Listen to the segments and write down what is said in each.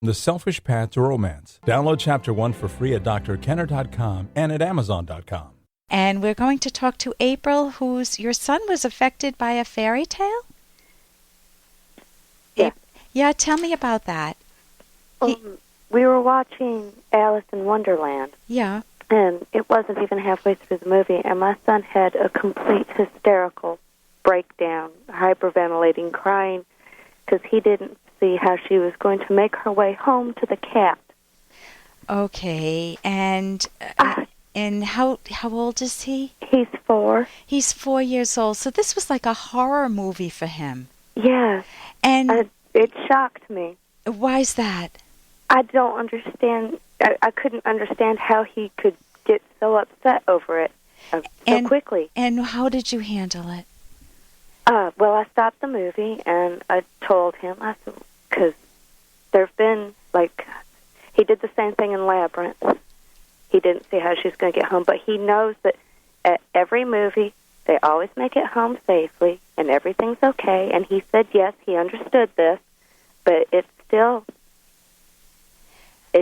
The Selfish Path to Romance. Download Chapter 1 for free at drkenner.com and at amazon.com. And we're going to talk to April, your son was affected by a fairy tale? Yeah. Yeah, tell me about that. We were watching Alice in Wonderland. Yeah. And it wasn't even halfway through the movie, and my son had a complete hysterical breakdown, hyperventilating, crying, because he didn't see how she was going to make her way home to the cat. Okay, and how old is he? He's 4. He's 4 years old, so this was like a horror movie for him. Yes. And it shocked me. Why's that? I don't understand. I couldn't understand how he could get so upset over it so quickly. And how did you handle it? Well, I stopped the movie, and I told him, I said, because there have been, he did the same thing in Labyrinth. He didn't see how she was going to get home, but he knows that at every movie, they always make it home safely, and everything's okay. And he said, yes, he understood this, but it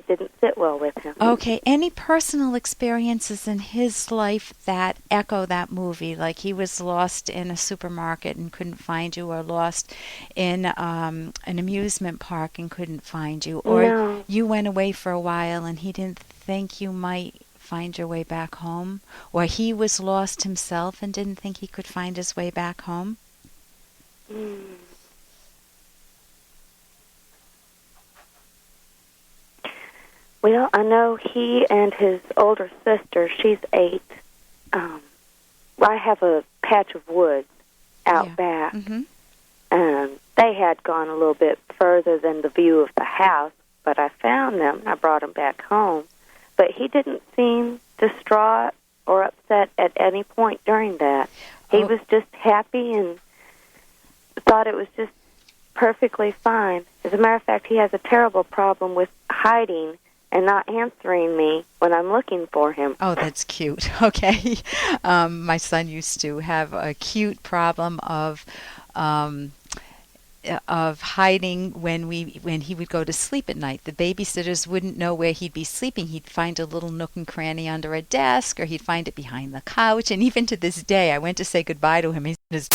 didn't sit well with him. Okay, any personal experiences in his life that echo that movie, like he was lost in a supermarket and couldn't find you, or lost in an amusement park and couldn't find you, or you went away for a while and he didn't think you might find your way back home, or he was lost himself and didn't think he could find his way back home? Well, I know he and his older sister, she's 8. I have a patch of woods out back, and they had gone a little bit further than the view of the house, but I found them, and I brought them back home. But he didn't seem distraught or upset at any point during that. He was just happy and thought it was just perfectly fine. As a matter of fact, he has a terrible problem with hiding and not answering me when I'm looking for him. Oh, that's cute. Okay. My son used to have a cute problem of hiding when he would go to sleep at night. The babysitters wouldn't know where he'd be sleeping. He'd find a little nook and cranny under a desk, or he'd find it behind the couch. And even to this day, I went to say goodbye to him. He's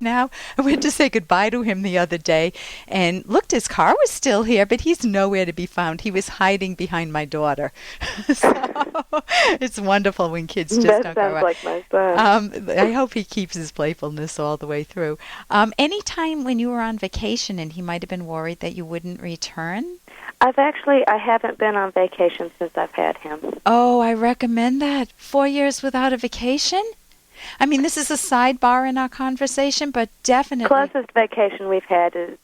now. I went to say goodbye to him the other day and looked, his car was still here, but he's nowhere to be found. He was hiding behind my daughter. So it's wonderful when kids just don't go out. That sounds like my son. I hope he keeps his playfulness all the way through. Any time when you were on vacation and he might have been worried that you wouldn't return? I haven't been on vacation since I've had him. Oh, I recommend that. 4 years without a vacation? I mean, this is a sidebar in our conversation, but definitely... Closest vacation we've had is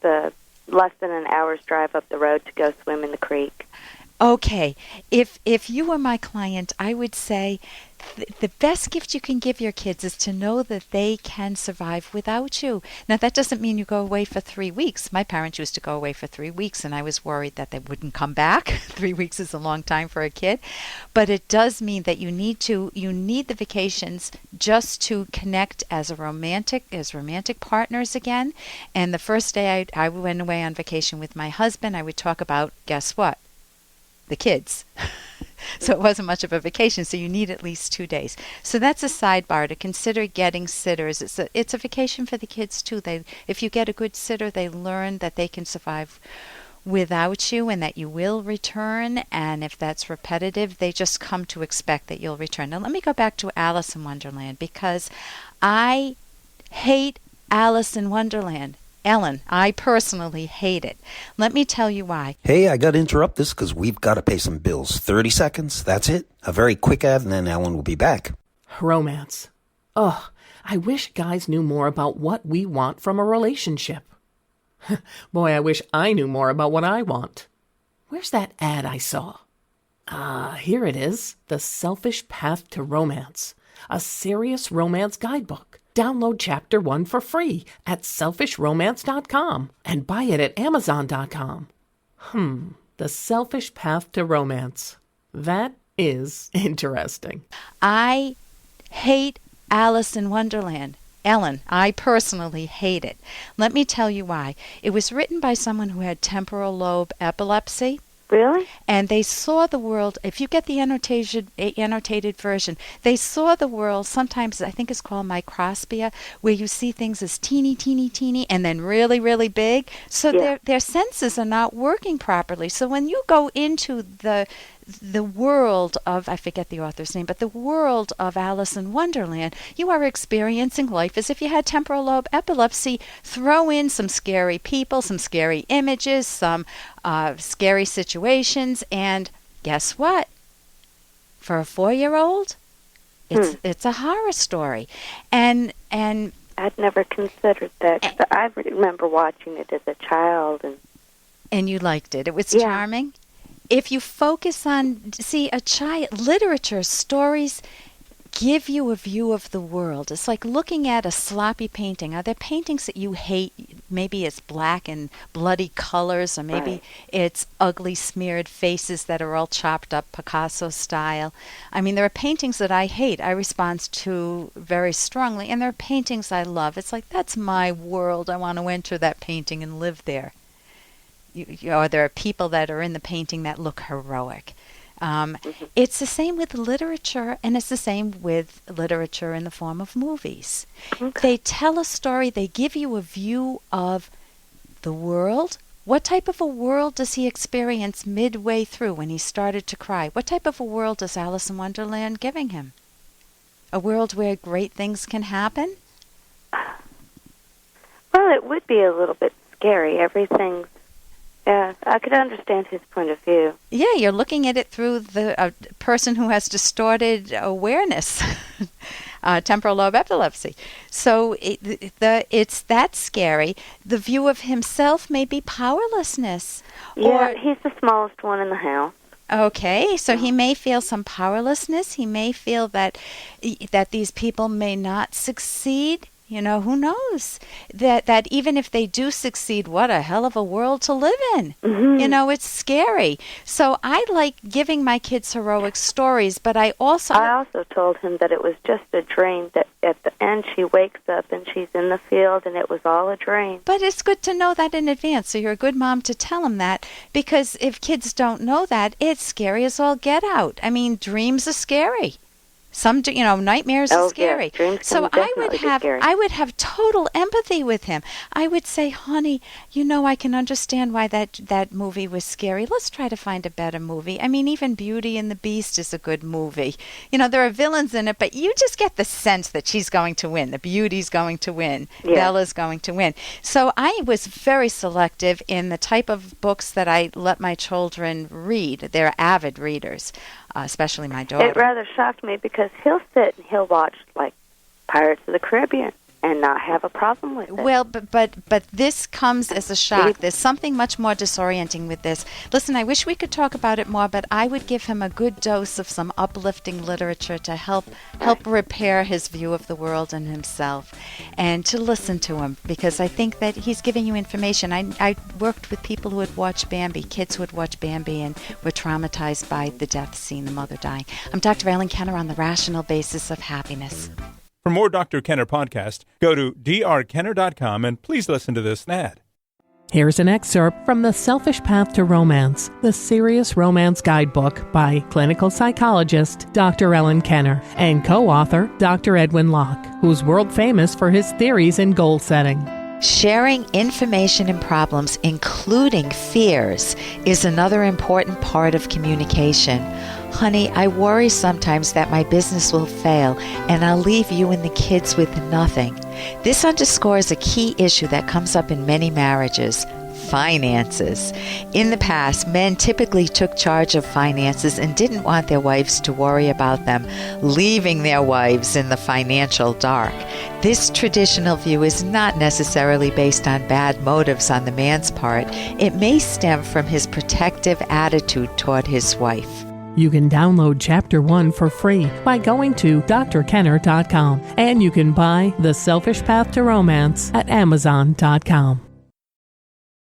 less than an hour's drive up the road to go swim in the creek. Okay. If you were my client, I would say the best gift you can give your kids is to know that they can survive without you. Now, that doesn't mean you go away for 3 weeks. My parents used to go away for 3 weeks, and I was worried that they wouldn't come back. 3 weeks is a long time for a kid. But it does mean that you need the vacations just to connect as romantic partners again. And the first day I went away on vacation with my husband, I would talk about, guess what? The kids. So it wasn't much of a vacation, so you need at least 2 days. So that's a sidebar to consider getting sitters. It's a vacation for the kids too. If you get a good sitter, they learn that they can survive without you and that you will return, and if that's repetitive, they just come to expect that you'll return. Now let me go back to Alice in Wonderland, because I hate Alice in Wonderland. Ellen, I personally hate it. Let me tell you why. Hey, I got to interrupt this because we've got to pay some bills. 30 seconds, that's it. A very quick ad, and then Ellen will be back. Romance. Ugh, I wish guys knew more about what we want from a relationship. Boy, I wish I knew more about what I want. Where's that ad I saw? Here it is. The Selfish Path to Romance. A serious romance guidebook. Download Chapter 1 for free at selfishromance.com and buy it at amazon.com. The Selfish Path to Romance. That is interesting. I hate Alice in Wonderland. Ellen, I personally hate it. Let me tell you why. It was written by someone who had temporal lobe epilepsy. Really? And they saw the world, if you get the annotated version, they saw the world, sometimes I think it's called microspia, where you see things as teeny, teeny, teeny, and then really, really big. So their senses are not working properly. So when you go into the world of, I forget the author's name, but the world of Alice in Wonderland, you are experiencing life as if you had temporal lobe epilepsy. Throw in some scary people, some scary images, some scary situations, and guess what? For a 4-year-old, it's a horror story. And I'd never considered that, 'cause I remember watching it as a child. And you liked it. It was charming. If you focus on, literature, stories give you a view of the world. It's like looking at a sloppy painting. Are there paintings that you hate? Maybe it's black and bloody colors, or maybe it's ugly smeared faces that are all chopped up Picasso style. I mean, there are paintings that I hate. I respond to very strongly, and there are paintings I love. It's like, that's my world. I want to enter that painting and live there. Or there are people that are in the painting that look heroic. It's the same with literature, and it's the same with literature in the form of movies. Okay. They tell a story. They give you a view of the world. What type of a world does he experience midway through when he started to cry? What type of a world is Alice in Wonderland giving him? A world where great things can happen? Well, it would be a little bit scary. Everything's I could understand his point of view. Yeah, you're looking at it through the person who has distorted awareness, temporal lobe epilepsy. So it's that scary. The view of himself may be powerlessness. Yeah, he's the smallest one in the house. Okay, so he may feel some powerlessness. He may feel that these people may not succeed. You know, who knows? That even if they do succeed, what a hell of a world to live in. Mm-hmm. You know, it's scary. So I like giving my kids heroic stories, but I also told him that it was just a dream, that at the end she wakes up and she's in the field and it was all a dream. But it's good to know that in advance, so you're a good mom to tell them that, because if kids don't know that, it's scary as all get out. I mean, dreams are scary. Some, nightmares are scary. Yeah, so I would have total empathy with him. I would say, honey, I can understand why that movie was scary. Let's try to find a better movie. I mean, even Beauty and the Beast is a good movie. There are villains in it, but you just get the sense that she's going to win. The Beauty's going to win. Yeah. Bella's going to win. So I was very selective in the type of books that I let my children read. They're avid readers. Especially my daughter. It rather shocked me because he'll sit and he'll watch like Pirates of the Caribbean and not have a problem with it. Well, but this comes as a shock. There's something much more disorienting with this. Listen, I wish we could talk about it more, but I would give him a good dose of some uplifting literature to help repair his view of the world and himself, and to listen to him, because I think that he's giving you information. I worked with people who had watched Bambi, kids who had watched Bambi and were traumatized by the death scene, the mother dying. I'm Dr. Ellen Kenner on the Rational Basis of Happiness. For more Dr. Kenner podcast, go to drkenner.com and please listen to this ad. Here's an excerpt from The Selfish Path to Romance, the Serious Romance Guidebook by clinical psychologist Dr. Ellen Kenner and co-author Dr. Edwin Locke, who's world famous for his theories in goal setting. Sharing information and problems, including fears, is another important part of communication. Honey, I worry sometimes that my business will fail and I'll leave you and the kids with nothing. This underscores a key issue that comes up in many marriages: finances. In the past, men typically took charge of finances and didn't want their wives to worry about them, leaving their wives in the financial dark. This traditional view is not necessarily based on bad motives on the man's part. It may stem from his protective attitude toward his wife. You can download Chapter 1 for free by going to drkenner.com, and you can buy The Selfish Path to Romance at amazon.com.